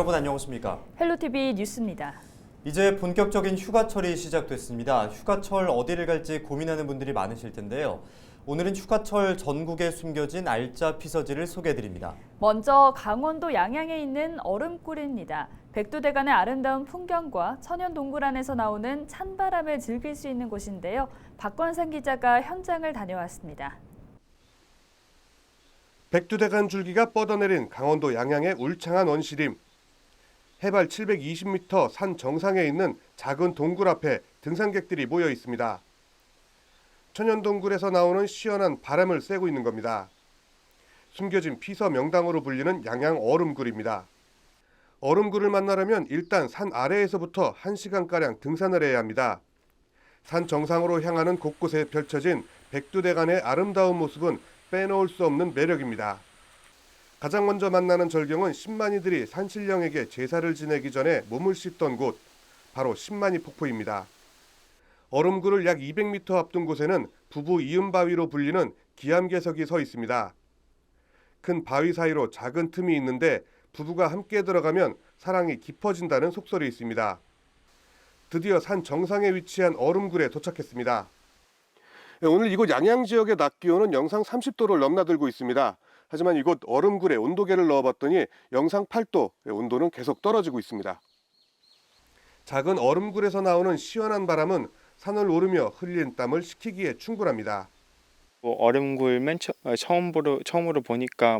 여러분 안녕하십니까? 헬로티비 뉴스입니다. 이제 본격적인 휴가철이 시작됐습니다. 휴가철 어디를 갈지 고민하는 분들이 많으실 텐데요. 오늘은 휴가철 전국에 숨겨진 알짜 피서지를 소개해드립니다. 먼저 강원도 양양에 있는 얼음굴입니다. 백두대간의 아름다운 풍경과 천연 동굴 안에서 나오는 찬바람을 즐길 수 있는 곳인데요. 박건상 기자가 현장을 다녀왔습니다. 백두대간 줄기가 뻗어내린 강원도 양양의 울창한 원시림. 해발 720m 산 정상에 있는 작은 동굴 앞에 등산객들이 모여 있습니다. 천연 동굴에서 나오는 시원한 바람을 쐬고 있는 겁니다. 숨겨진 피서 명당으로 불리는 양양 얼음굴입니다. 얼음굴을 만나려면 일단 산 아래에서부터 1시간가량 등산을 해야 합니다. 산 정상으로 향하는 곳곳에 펼쳐진 백두대간의 아름다운 모습은 빼놓을 수 없는 매력입니다. 가장 먼저 만나는 절경은 신만이들이 산신령에게 제사를 지내기 전에 몸을 씻던 곳, 바로 신만이 폭포입니다. 얼음굴을 약 200m 앞둔 곳에는 부부 이음바위로 불리는 기암괴석이 서 있습니다. 큰 바위 사이로 작은 틈이 있는데 부부가 함께 들어가면 사랑이 깊어진다는 속설이 있습니다. 드디어 산 정상에 위치한 얼음굴에 도착했습니다. 오늘 이곳 양양 지역의 낮 기온은 영상 30도를 넘나들고 있습니다. 하지만 이곳 얼음굴에 온도계를 넣어봤더니 영상 8도, 온도는 계속 떨어지고 있습니다. 작은 얼음굴에서 나오는 시원한 바람은 산을 오르며 흘린 땀을 식히기에 충분합니다. 얼음굴 처음으로 보니까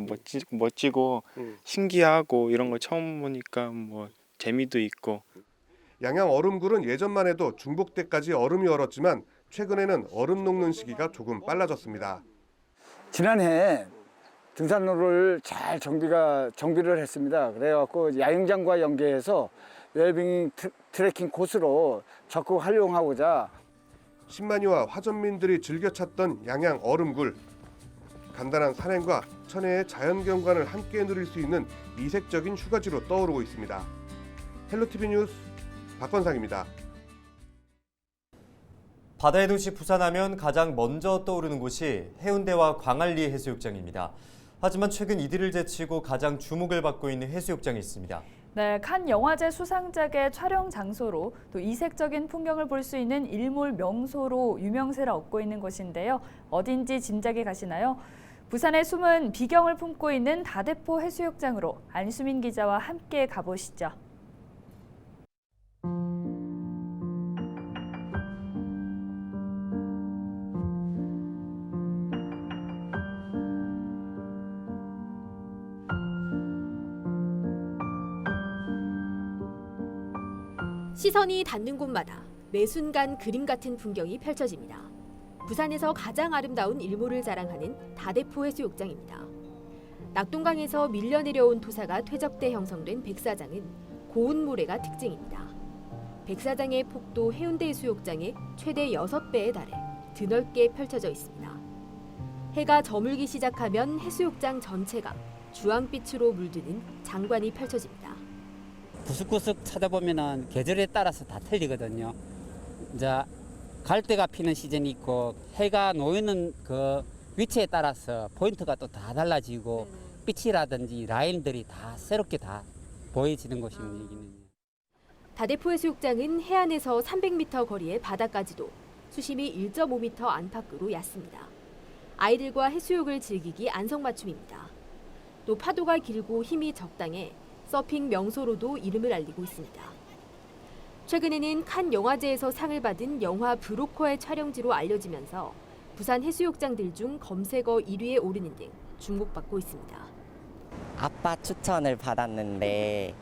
멋지고 신기하고 이런 걸 처음 보니까 재미도 있고. 양양 얼음굴은 예전만 해도 중복 때까지 얼음이 얼었지만 최근에는 얼음 녹는 시기가 조금 빨라졌습니다. 지난해 등산로를 잘 정비를 했습니다. 그래갖고 야영장과 연계해서 웰빙 트레킹 코스로 적극 활용하고자 신만이와 화전민들이 즐겨 찾던 양양 얼음굴. 간단한 산행과 천혜의 자연경관을 함께 누릴 수 있는 이색적인 휴가지로 떠오르고 있습니다. 헬로티비 뉴스 박건상입니다. 바다의 도시 부산하면 가장 먼저 떠오르는 곳이 해운대와 광안리 해수욕장입니다. 하지만 최근 이들을 제치고 가장 주목을 받고 있는 해수욕장이 있습니다. 네, 칸 영화제 수상작의 촬영 장소로 또 이색적인 풍경을 볼 수 있는 일몰 명소로 유명세를 얻고 있는 곳인데요. 어딘지 짐작이 가시나요? 부산의 숨은 비경을 품고 있는 다대포 해수욕장으로 안수민 기자와 함께 가보시죠. 시선이 닿는 곳마다 매 순간 그림 같은 풍경이 펼쳐집니다. 부산에서 가장 아름다운 일몰을 자랑하는 다대포 해수욕장입니다. 낙동강에서 밀려내려온 토사가 퇴적돼 형성된 백사장은 고운 모래가 특징입니다. 백사장의 폭도 해운대 해수욕장의 최대 6배에 달해 드넓게 펼쳐져 있습니다. 해가 저물기 시작하면 해수욕장 전체가 주황빛으로 물드는 장관이 펼쳐집니다. 구석구석 찾아보면은 계절에 따라서 다 틀리거든요. 이제 갈대가 피는 시즌이 있고 해가 놓이는 그 위치에 따라서 포인트가 또 다 달라지고 빛이라든지 라인들이 다 새롭게 다 보여지는 곳입니다. 여기는. 다대포 해수욕장은 해안에서 300m 거리의 바다까지도 수심이 1.5m 안팎으로 얕습니다. 아이들과 해수욕을 즐기기 안성맞춤입니다. 또 파도가 길고 힘이 적당해 서핑 명소로도 이름을 알리고 있습니다. 최근에는 칸 영화제에서 상을 받은 영화 브로커의 촬영지로 알려지면서 부산 해수욕장들 중 검색어 1위에 오르는 등 주목받고 있습니다. 아빠 추천을 받았는데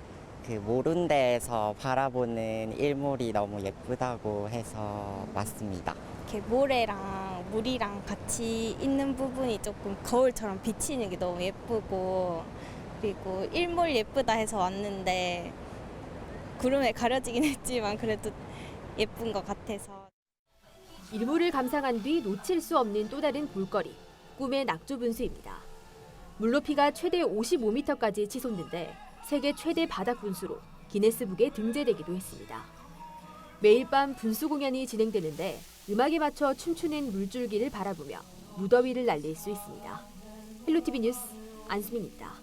그 모른 데에서 바라보는 일몰이 너무 예쁘다고 해서 왔습니다. 이렇게 모래랑 물이랑 같이 있는 부분이 조금 거울처럼 비치는 게 너무 예쁘고 그리고 일몰 예쁘다 해서 왔는데 구름에 가려지긴 했지만 그래도 예쁜 것 같아서. 일몰을 감상한 뒤 놓칠 수 없는 또 다른 볼거리, 꿈의 낙조 분수입니다. 물높이가 최대 55m까지 치솟는데 세계 최대 바닥 분수로 기네스북에 등재되기도 했습니다. 매일 밤 분수 공연이 진행되는데 음악에 맞춰 춤추는 물줄기를 바라보며 무더위를 날릴 수 있습니다. 헬로티비 뉴스 안수민입니다.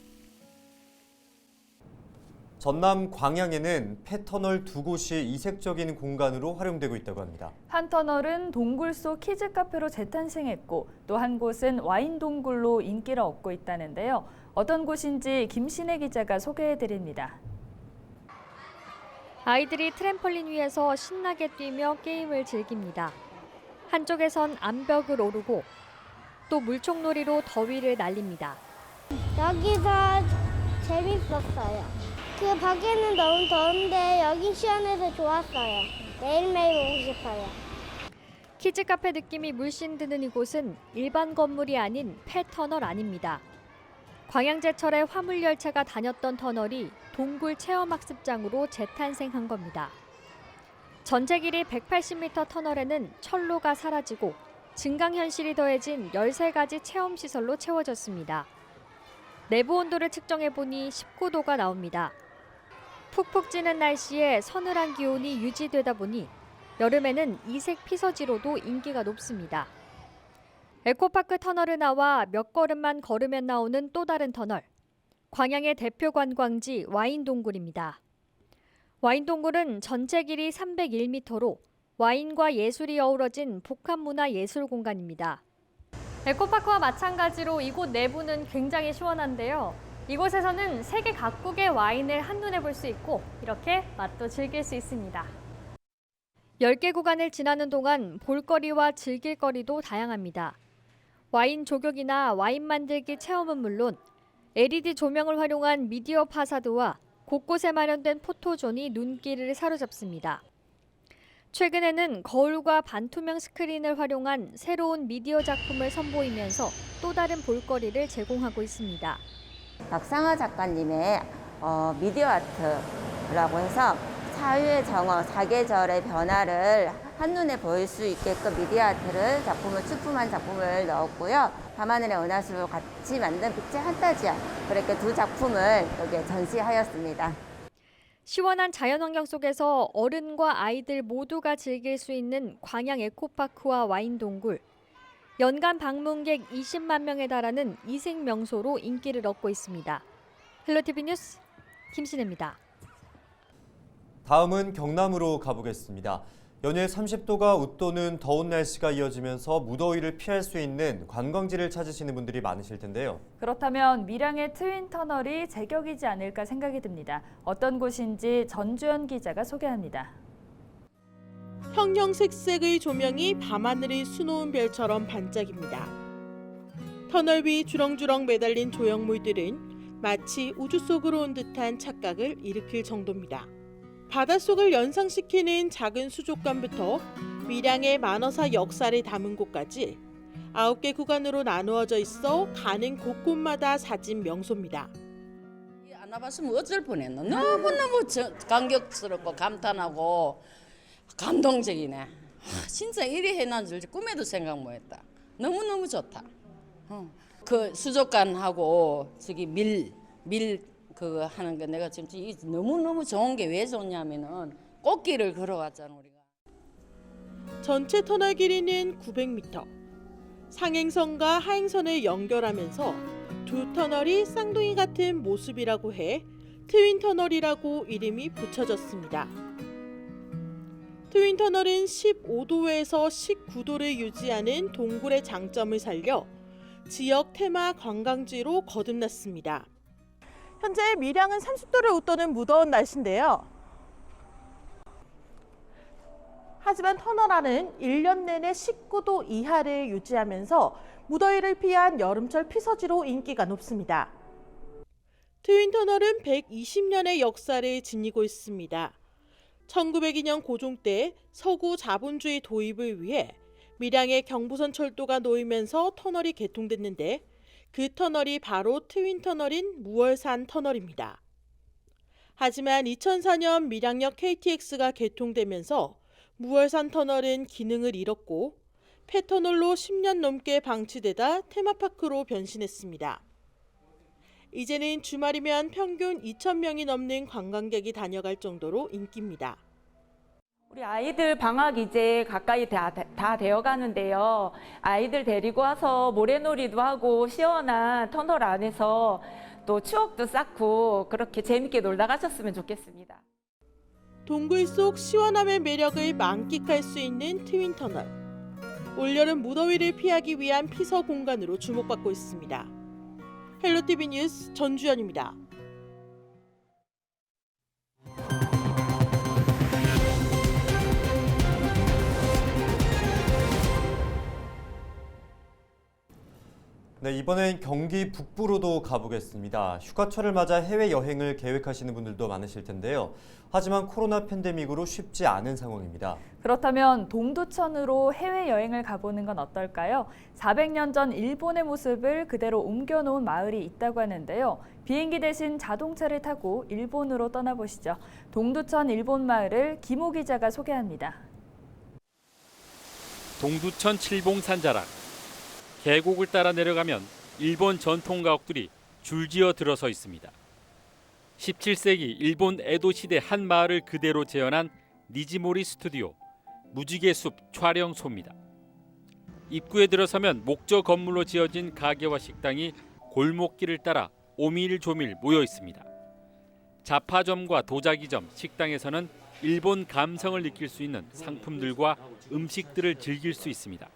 전남 광양에는 폐터널 2곳이 이색적인 공간으로 활용되고 있다고 합니다. 한 터널은 동굴 속 키즈 카페로 재탄생했고 또 한 곳은 와인 동굴로 인기를 얻고 있다는데요. 어떤 곳인지 김신혜 기자가 소개해드립니다. 아이들이 트램펄린 위에서 신나게 뛰며 게임을 즐깁니다. 한쪽에선 암벽을 오르고 또 물총놀이로 더위를 날립니다. 여기서 재밌었어요. 그 밖에는 너무 더운데 여기 시원해서 좋았어요. 매일매일 오고 싶어요. 키즈 카페 느낌이 물씬 드는 이곳은 일반 건물이 아닌 폐터널 안입니다. 광양제철에 화물열차가 다녔던 터널이 동굴 체험학습장으로 재탄생한 겁니다. 전체 길이 180m 터널에는 철로가 사라지고 증강현실이 더해진 13가지 체험시설로 채워졌습니다. 내부 온도를 측정해보니 19도가 나옵니다. 푹푹 찌는 날씨에 서늘한 기온이 유지되다 보니 여름에는 이색 피서지로도 인기가 높습니다. 에코파크 터널을 나와 몇 걸음만 걸으면 나오는 또 다른 터널. 광양의 대표 관광지 와인동굴입니다. 와인동굴은 전체 길이 301m로 와인과 예술이 어우러진 복합문화예술 공간입니다. 에코파크와 마찬가지로 이곳 내부는 굉장히 시원한데요. 이곳에서는 세계 각국의 와인을 한눈에 볼 수 있고 이렇게 맛도 즐길 수 있습니다. 10개 구간을 지나는 동안 볼거리와 즐길거리도 다양합니다. 와인 조격이나 와인 만들기 체험은 물론 LED 조명을 활용한 미디어 파사드와 곳곳에 마련된 포토존이 눈길을 사로잡습니다. 최근에는 거울과 반투명 스크린을 활용한 새로운 미디어 작품을 선보이면서 또 다른 볼거리를 제공하고 있습니다. 박상아 작가님의 미디어 아트라고 해서 사유의 정어, 사계절의 변화를 한눈에 보일 수 있게끔 미디어 아트를 출품한 작품을 넣었고요. 밤하늘의 은하수로 같이 만든 빛의 판타지아, 그렇게 두 작품을 여기에 전시하였습니다. 시원한 자연환경 속에서 어른과 아이들 모두가 즐길 수 있는 광양 에코파크와 와인동굴. 연간 방문객 20만 명에 달하는 이색 명소로 인기를 얻고 있습니다. 헬로티비 뉴스 김신혜입니다. 다음은 경남으로 가보겠습니다. 연일 30도가 웃도는 더운 날씨가 이어지면서 무더위를 피할 수 있는 관광지를 찾으시는 분들이 많으실 텐데요. 그렇다면 밀양의 트윈터널이 제격이지 않을까 생각이 듭니다. 어떤 곳인지 전주현 기자가 소개합니다. 형형색색의 조명이 밤하늘을 수놓은 별처럼 반짝입니다. 터널 위 주렁주렁 매달린 조형물들은 마치 우주 속으로 온 듯한 착각을 일으킬 정도입니다. 바닷속을 연상시키는 작은 수족관부터 밀양의 만어사 역사를 담은 곳까지 9개 구간으로 나누어져 있어 가는 곳곳마다 사진 명소입니다. 안 와봤으면 어쩔 뻔했노. 너무너무 감격스럽고 감탄하고 감동적이네. 진짜 이리 해난 줄 꿈에도 생각 못했다. 너무너무 좋다. 그 수족관하고 저기 밀 그거 하는 거 내가 지금 너무너무 좋은 게 왜 좋냐면은 꽃길을 걸어왔잖아 우리가. 전체 터널 길이는 900m. 상행선과 하행선을 연결하면서 두 터널이 쌍둥이 같은 모습이라고 해 트윈터널이라고 이름이 붙여졌습니다. 트윈터널은 15도에서 19도를 유지하는 동굴의 장점을 살려 지역 테마 관광지로 거듭났습니다. 현재 밀양은 30도를 웃도는 무더운 날씨인데요. 하지만 터널 안은 1년 내내 19도 이하를 유지하면서 무더위를 피한 여름철 피서지로 인기가 높습니다. 트윈터널은 120년의 역사를 지니고 있습니다. 1902년 고종 때 서구 자본주의 도입을 위해 밀양의 경부선 철도가 놓이면서 터널이 개통됐는데 그 터널이 바로 트윈터널인 무월산 터널입니다. 하지만 2004년 밀양역 KTX가 개통되면서 무월산 터널은 기능을 잃었고 폐터널로 10년 넘게 방치되다 테마파크로 변신했습니다. 이제는 주말이면 평균 2,000명이 넘는 관광객이 다녀갈 정도로 인기입니다. 우리 아이들 방학 이제 가까이 다 되어 가는데요. 아이들 데리고 와서 모래놀이도 하고 시원한 터널 안에서 또 추억도 쌓고 그렇게 재밌게 놀다 가셨으면 좋겠습니다. 동굴 속 시원함의 매력을 만끽할 수 있는 트윈터널. 올여름 무더위를 피하기 위한 피서 공간으로 주목받고 있습니다. 헬로티비 뉴스 전주연입니다. 네, 이번엔 경기 북부로도 가보겠습니다. 휴가철을 맞아 해외여행을 계획하시는 분들도 많으실 텐데요. 하지만 코로나 팬데믹으로 쉽지 않은 상황입니다. 그렇다면 동두천으로 해외여행을 가보는 건 어떨까요? 400년 전 일본의 모습을 그대로 옮겨놓은 마을이 있다고 하는데요. 비행기 대신 자동차를 타고 일본으로 떠나보시죠. 동두천 일본 마을을 김호 기자가 소개합니다. 동두천 칠봉산 자락. 계곡을 따라 내려가면 일본 전통 가옥들이 줄지어 들어서 있습니다. 17세기 일본 에도 시대 한 마을을 그대로 재현한 니지모리 스튜디오, 무지개 숲 촬영소입니다. 입구에 들어서면 목조 건물로 지어진 가게와 식당이 골목길을 따라 오밀조밀 모여 있습니다. 잡화점과 도자기점, 식당에서는 일본 감성을 느낄 수 있는 상품들과 음식들을 즐길 수 있습니다.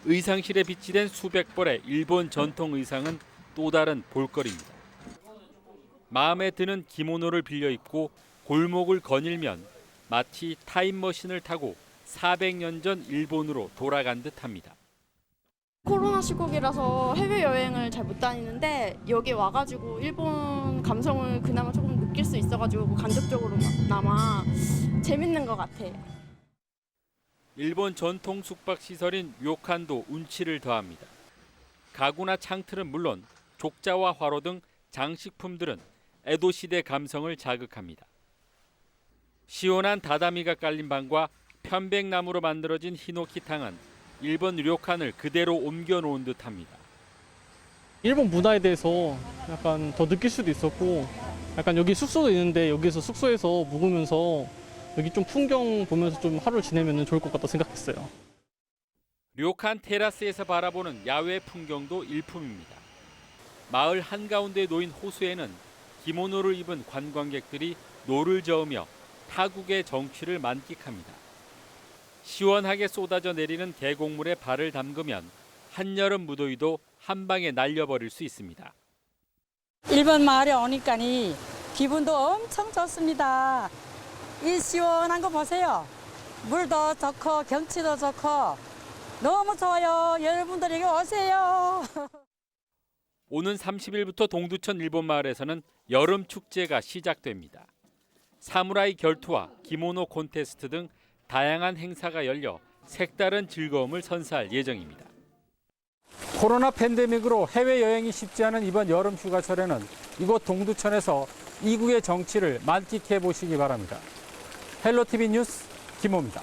의상실에 비치된 수백 벌의 일본 전통 의상은 또 다른 볼거리입니다. 마음에 드는 기모노를 빌려 입고 골목을 거닐면 마치 타임머신을 타고 400년 전 일본으로 돌아간 듯합니다. 코로나 시국이라서 해외여행을 잘 못 다니는데 여기 와가지고 일본 감성을 그나마 조금 느낄 수 있어가지고 간접적으로나마 재밌는 것 같아요. 일본 전통 숙박 시설인 료칸도 운치를 더합니다. 가구나 창틀은 물론 족자와 화로 등 장식품들은 에도 시대 감성을 자극합니다. 시원한 다다미가 깔린 방과 편백나무로 만들어진 히노키탕은 일본 료칸을 그대로 옮겨 놓은 듯합니다. 일본 문화에 대해서 약간 더 느낄 수도 있었고, 약간 여기 숙소도 있는데 여기서 숙소에서 묵으면서 여기 좀 풍경 보면서 좀 하루를 지내면 좋을 것 같다 생각했어요. 료칸 테라스에서 바라보는 야외 풍경도 일품입니다. 마을 한가운데 놓인 호수에는 기모노를 입은 관광객들이 노를 저으며 타국의 정취를 만끽합니다. 시원하게 쏟아져 내리는 계곡물에 발을 담그면 한여름 무더위도 한 방에 날려버릴 수 있습니다. 일본 마을에 오니까니 기분도 엄청 좋습니다. 이 시원한 거 보세요. 물도 좋고 경치도 좋고 너무 좋아요. 여러분들 여기 오세요. 오는 30일부터 동두천 일본 마을에서는 여름 축제가 시작됩니다. 사무라이 결투와 기모노 콘테스트 등 다양한 행사가 열려 색다른 즐거움을 선사할 예정입니다. 코로나 팬데믹으로 해외여행이 쉽지 않은 이번 여름 휴가철에는 이곳 동두천에서 이국의 정치를 만끽해 보시기 바랍니다. 헬로티비 뉴스 김호입니다.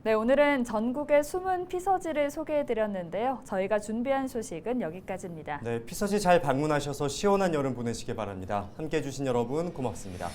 네, 오늘은 전국의 숨은 피서지를 소개해드렸는데요. 저희가 준비한 소식은 여기까지입니다. 네, 피서지 잘 방문하셔서 시원한 여름 보내시기 바랍니다. 함께해 주신 여러분 고맙습니다.